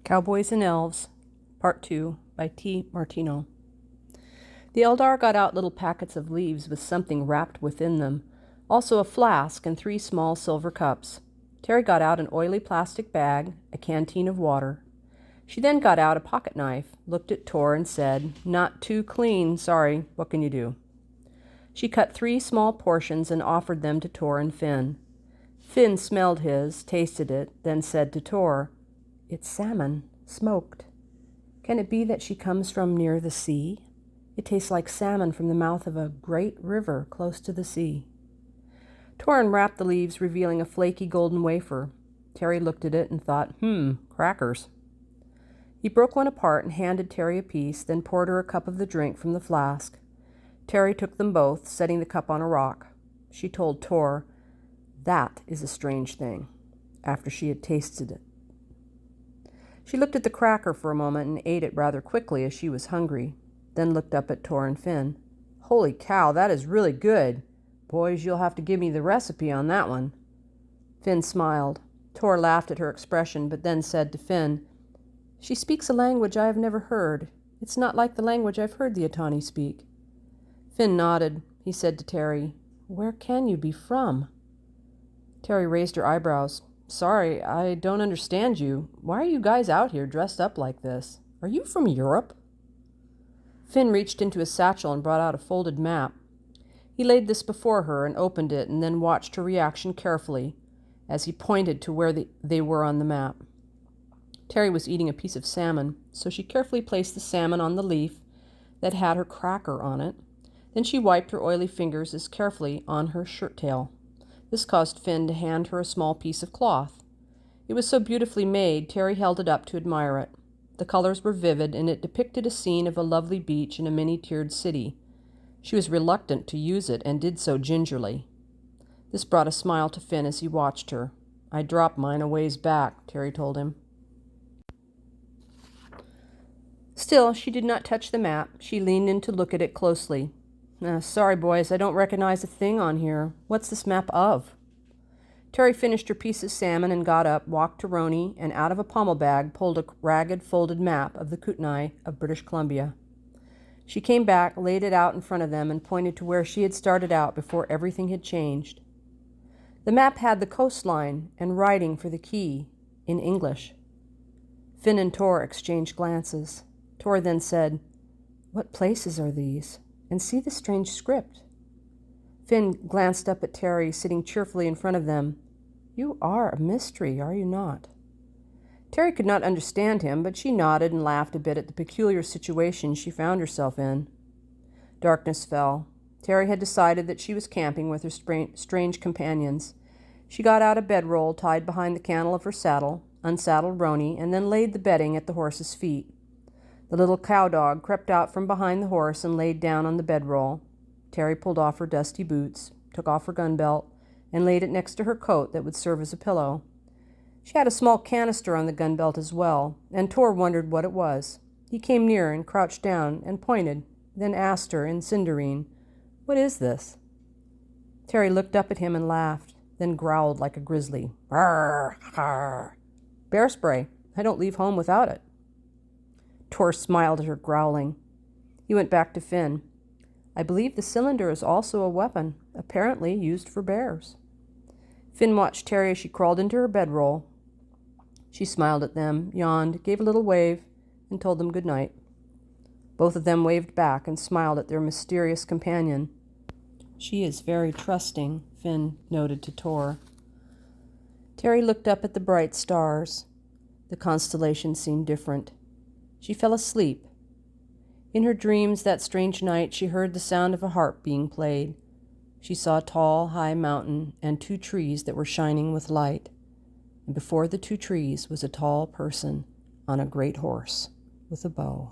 Cowboys and Elves, Part 2, by T. Martino. The Eldar got out little packets of leaves with something wrapped within them, also a flask and 3 small silver cups. Terry got out an oily plastic bag, a canteen of water. She then got out a pocket knife, looked at Tor, and said, "Not too clean, sorry, what can you do?" She cut 3 small portions and offered them to Tor and Finn. Finn smelled his, tasted it, then said to Tor, "It's salmon, smoked. Can it be that she comes from near the sea? It tastes like salmon from the mouth of a great river close to the sea." Tor unwrapped the leaves, revealing a flaky golden wafer. Terry looked at it and thought, crackers. He broke one apart and handed Terry a piece, then poured her a cup of the drink from the flask. Terry took them both, setting the cup on a rock. She told Tor, "That is a strange thing," after she had tasted it. She looked at the cracker for a moment and ate it rather quickly as she was hungry, then looked up at Tor and Finn. "Holy cow, that is really good. Boys, you'll have to give me the recipe on that one." Finn smiled. Tor laughed at her expression, but then said to Finn, "She speaks a language I have never heard. It's not like the language I've heard the Atani speak." Finn nodded. He said to Terry, "Where can you be from?" Terry raised her eyebrows. "Sorry, I don't understand you. Why are you guys out here dressed up like this? Are you from Europe?" Finn reached into his satchel and brought out a folded map. He laid this before her and opened it and then watched her reaction carefully as he pointed to where they were on the map. Terry was eating a piece of salmon, so she carefully placed the salmon on the leaf that had her cracker on it. Then she wiped her oily fingers as carefully on her shirt tail. This caused Finn to hand her a small piece of cloth. It was so beautifully made, Terry held it up to admire it. The colors were vivid, and it depicted a scene of a lovely beach in a many-tiered city. She was reluctant to use it, and did so gingerly. This brought a smile to Finn as he watched her. "I dropped mine a ways back," Terry told him. Still, she did not touch the map. She leaned in to look at it closely. "Sorry, boys, I don't recognize a thing on here. What's this map of?" Terry finished her piece of salmon and got up, walked to Roni, and out of a pommel bag pulled a ragged, folded map of the Kootenai of British Columbia. She came back, laid it out in front of them, and pointed to where she had started out before everything had changed. The map had the coastline and writing for the key, in English. Finn and Tor exchanged glances. Tor then said, "What places are these? And see the strange script." Finn glanced up at Terry, sitting cheerfully in front of them. "You are a mystery, are you not?" Terry could not understand him, but she nodded and laughed a bit at the peculiar situation she found herself in. Darkness fell. Terry had decided that she was camping with her strange companions. She got out a bedroll tied behind the cantle of her saddle, unsaddled Roni, and then laid the bedding at the horse's feet. The little cow dog crept out from behind the horse and laid down on the bedroll. Terry pulled off her dusty boots, took off her gun belt, and laid it next to her coat that would serve as a pillow. She had a small canister on the gun belt as well, and Tor wondered what it was. He came near and crouched down and pointed, then asked her in Sindarine, "What is this?" Terry looked up at him and laughed, then growled like a grizzly. "Brr, brr. Bear spray. I don't leave home without it." Tor smiled at her growling. He went back to Finn. "I believe the cylinder is also a weapon, apparently used for bears." Finn watched Terry as she crawled into her bedroll. She smiled at them, yawned, gave a little wave, and told them good night. Both of them waved back and smiled at their mysterious companion. "She is very trusting," Finn noted to Tor. Terry looked up at the bright stars. The constellation seemed different. She fell asleep. In her dreams that strange night, she heard the sound of a harp being played. She saw a tall, high mountain and 2 trees that were shining with light. And before the 2 trees was a tall person on a great horse with a bow.